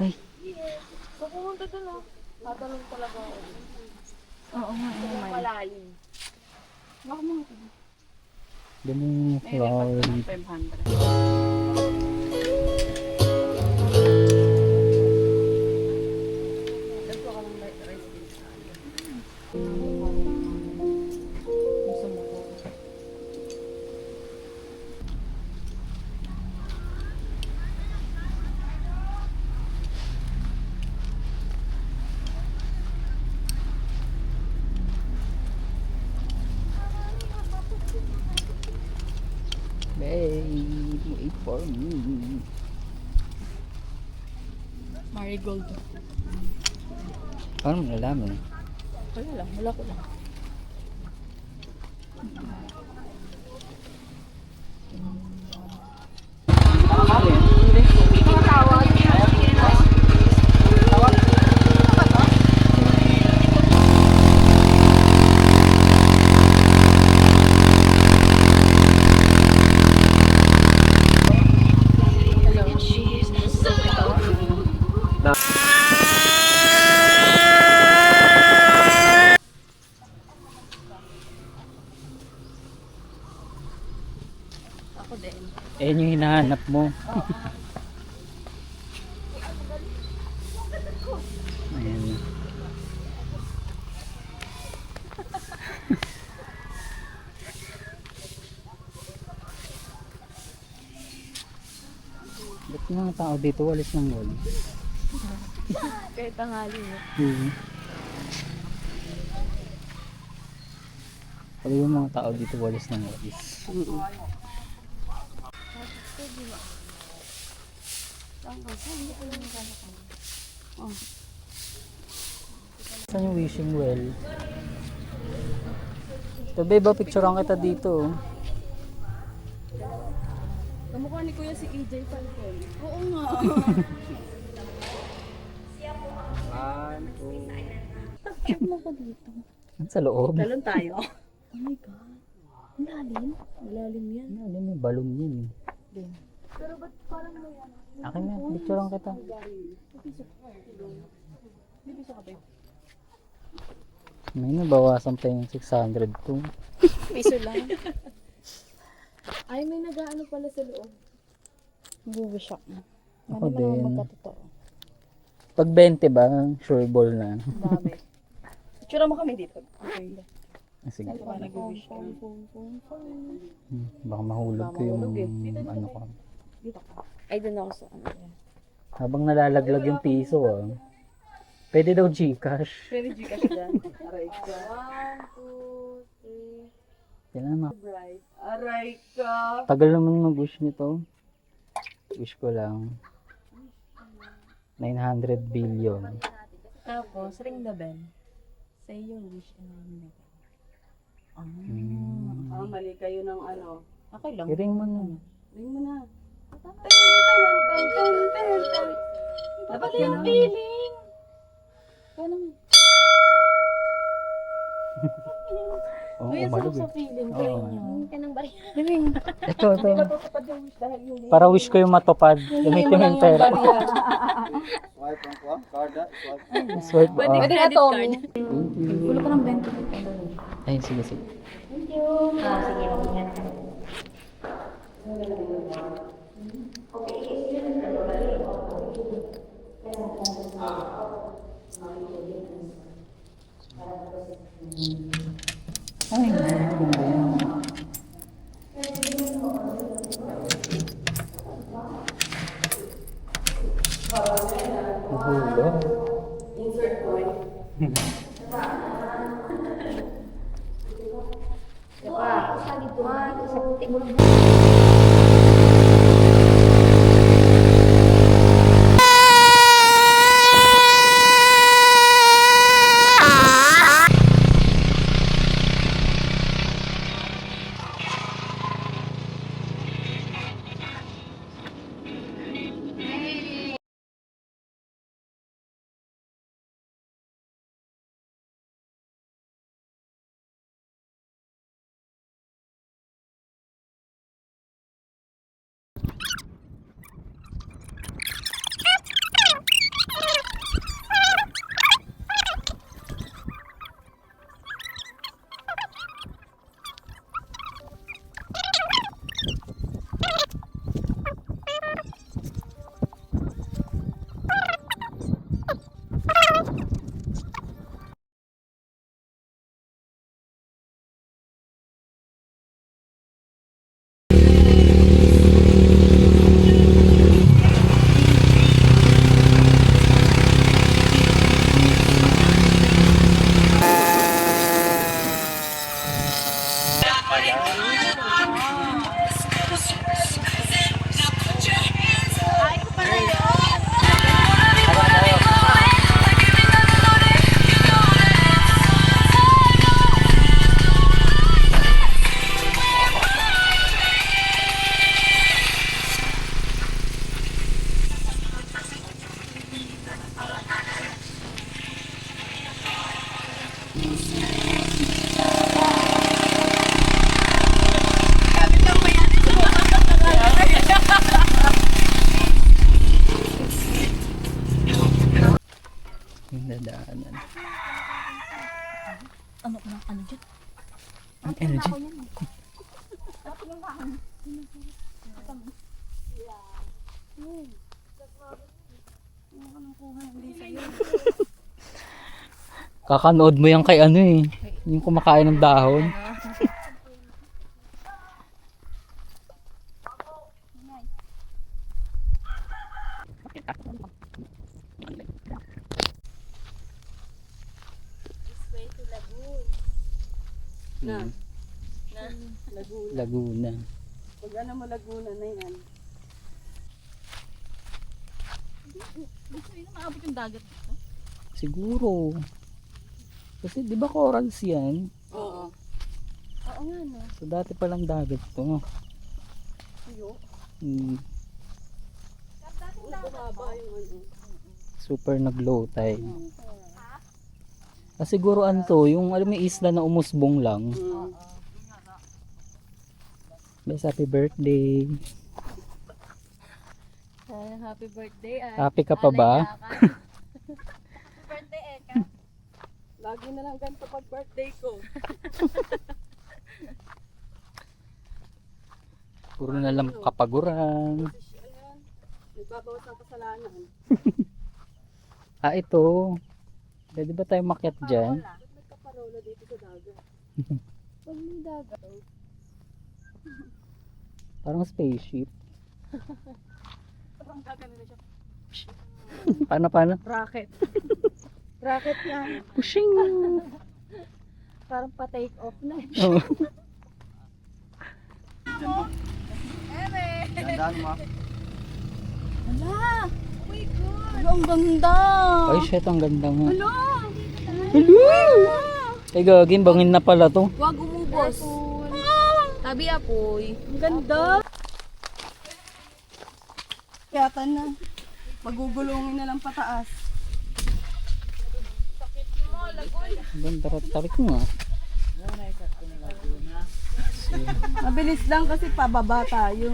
Ay, Kung pumunta doon ah, tatanong talaga ako. oo nga, Kung malalim. Baka mga ito. ganun yung May flower lipat ka ng dito. 500. Dagpo ka ng rice cake. Gusto mo po. Babe, wait for me. Marigold. Paano mo nalaman? Wala lang, wala ko lang. Ako din. Ayan yung hinahanap mo. Ayan. Ba't yung mga tao dito walis ng walis? Kahit tanghali mo. Pag yung mga tao dito walis ng walis. Saan yung wishing well? Ito babe, picturean kita dito. Kamukha ni Kuya si EJ Falcon. Oo nga. Check mo ko dito. Sa loob. Talon tayo. Oh my God. Ang lalim. Malalim yan. Ano may balon yan eh. Pero ba't parang may ano? Akin na, picturean kita. Bibisa ka ba? May nabawasan pa yung 600 to. Piso lang. Ay, may nag-ano pala sa loob. Bubisyak na. Ako din. Magkatotoo. Pag 20 ba, sure ball na. Dami. Itsura mo kami dito. Okay. Sige. Baka nag-wish ka. Baka mahulog ko yung ano ko. Dito ka. Ay, doon ako sa ano. Habang nalalaglag yung piso ah. Pwede daw Gcash. Pwede Gcash dyan. Aray ka. 1, 2, 3. Kailan na. Bright. Aray ka. Tagal naman mag-wish nito. Wish ko lang. 900 billion. Tapos, ring the bell. Say your wish and ring the bell. Mali kayo ng ano. Okay lang. I-ring mo na. Ring mo na. Dapat yung feeling. Oo, Kuya, umalog sa eh. feeling. Oo. Kaya niyo. Ka ng bariya. Ito. Para wish ko yung matupad. Gamitin mo yung pera. Swipe ang kuha, card ah, swipe. Swipe. Pwede na Tommy. Gulo ka ng 20. Ayun, sige, sige. Ay, maganda yan. Mahulog. Insert point. Dadaanan. Ano dyan? Ang energy. Kakanood mo yan kay ano eh. Yung kumakain ng dahon. Way to Lagoon. Hmm. Lagoon. Laguna. Pag ano mo Laguna na yan. Gusto nyo na maabot yung dagat dito? Siguro. Kasi di ba corals yan? Oo. Oo nga no. So dati palang dagat to. Tuyo. Hmm. Bumaba yung ano. Super nag-low tide. Siguro anto, yung alam mo yung isla na umusbong lang. Bes, happy birthday. Happy birthday. Happy ka pa ba? Happy birthday, Eka. Lagi na lang ganito pag birthday ko. Puro na lang kapaguran. Ayan. Nagbabawas ang kasalanan. Ito. Pwede ba tayo makyat dyan? Ba't nagkaparola dito sa dagat? Pag may dagat. Parang spaceship. Parang gagano na siya. Paano? Rocket. Rocket yan. Pushing! Parang pa-take off na. Oh. Dandan mo. Hala! Oh my God! Ang ganda! Ay, shit, ang ganda nga. Hala! Ay, gagin, bangin na pala to. Huwag umubos. Tabi apoy. Ang ganda! Yata na. Magugulungin na lang pataas. Ganda, tarik nga. Mabilis lang kasi pababa tayo.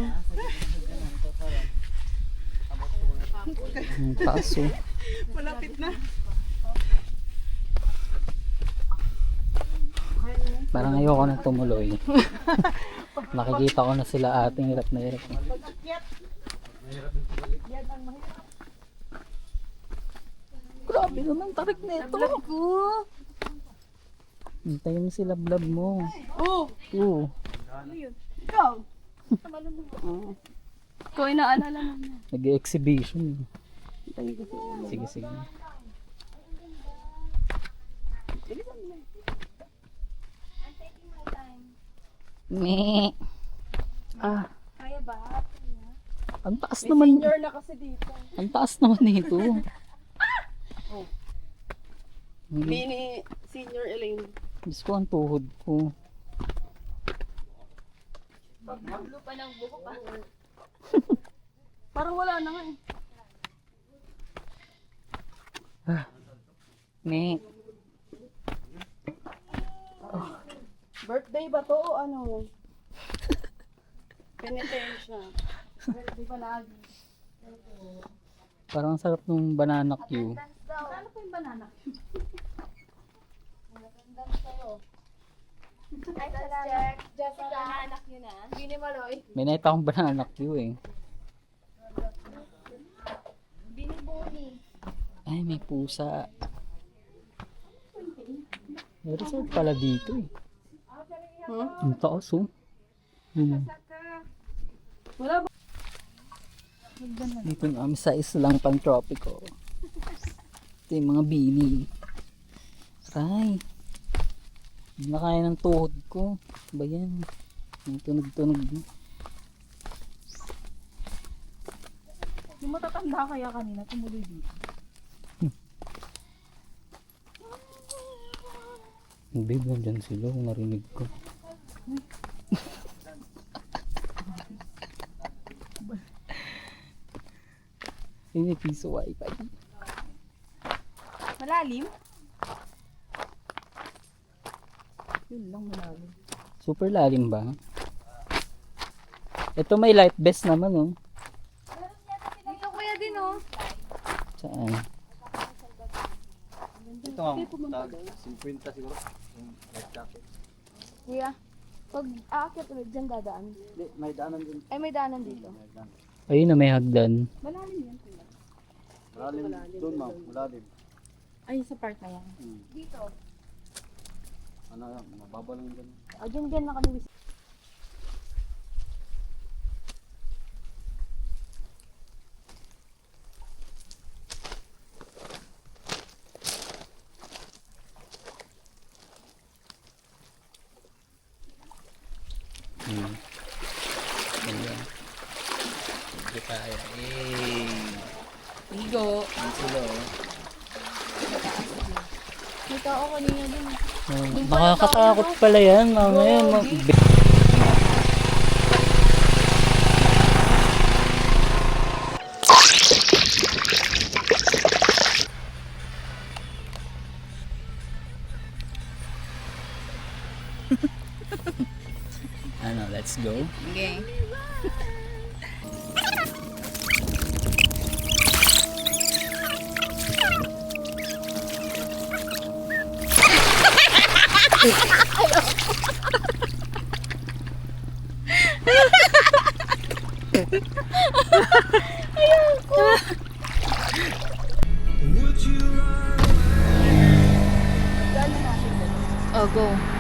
Ang taas oh. Malapit na. Parang ayoko na tumuloy. Nakikita ko na sila ating hirap na hirap. Grabe naman tarik na ito. Vlog ko. Hintayin mo sila vlog mo. Oh! Oo. Ano yun? Ikaw? Oo. Ikaw ay naalala mo na. Nag-exhibition. Hintayin ko sila. Sige, sige. Me. Ah, Kaya ba? ang taas May naman. senior na kasi dito. Ang taas naman nito. Oh. Hmm. Mini senior Elaine. Diyos ko, ang tuhod ko. Lupa ng buko pa. Parang wala na nga eh. Me. Birthday ba to o ano? Penitensya. Birthday ba lagi? Parang ang sarap nung banana Q. Ano po yung banana? Ay, salamat. Jessica, anak yun ah. Bini Maloy. May nakita akong banana Q eh. Bini Boni. Ay, may pusa. May resort pala dito eh. Ang taas oh. Wala ba? Dito na kami sa islang pang-tropico. Ito yung mga bini. Aray. Hindi na kaya ng tuhod ko. Ba yan? Yung tunog-tunog. Yung matatanda kaya kanina tumuloy dito. Babe, nandyan sila. Narinig ko. Ini piso wifi. Malalim? Yun lang malalim. Super lalim ba? Ito may light vest naman oh. Dito kuya din oh. Saan? Ito ma'am, 50 siguro. Yung life jacket. Kuya, pag aakyat ulit dyan dadaan. Hindi, may daanan din. Ay, may daanan dito. May daanan. Ayun na may hagdan. Malalim yan, kuya. Malalim doon ma'am, malalim. Ay, sa part na yan. Dito. Ano yan, mababa lang dyan. O, dyan na kami. Ayan. Hindi tayo. Ligo. Ang sila oh. May tao kanina dun. Nakakatakot pala yan. Mamaya. Ano, let's go. Okay. Oh, go.